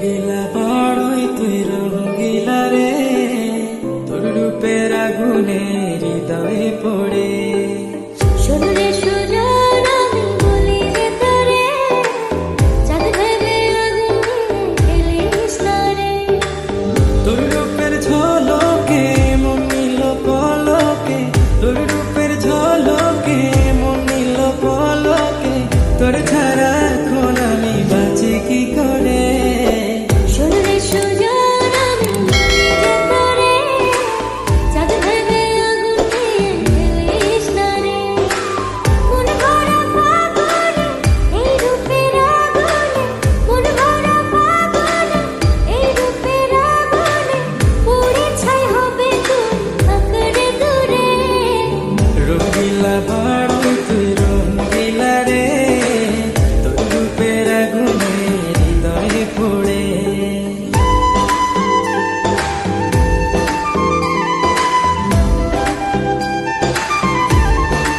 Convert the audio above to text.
রঙ্গিলা বড়ই তুই রঙ্গিলা রে, তোর রূপের আগুনে হৃদয়ে পড়ে। শুনলে সুজন আমি বলি যে তোরে, চাঁদ ভেবে আগুন খেলিস না রে। তোর রূপের ঝলকে মন নিল পলকে, তোর রূপের ঝলকে মন নিল পলকে, তোর ছাড়া এখন আমি বাঁচি কি করে। শুনলে সুজন আমি বলি যে তোরে, চাঁদ ভেবে আগুন খেলিস না রে। মন ভরা ফাগুনে এই রূপের আগুনে, মন ভরা ফাগুনে এই রূপের আগুনে, পুড়ে ছাই হবে তুই আঁকড়ে দূরে। রঙ্গিলা বড়ই তুই রঙ্গিলা রে, তোর রূপের আগুনে হৃদয়ে পড়ে।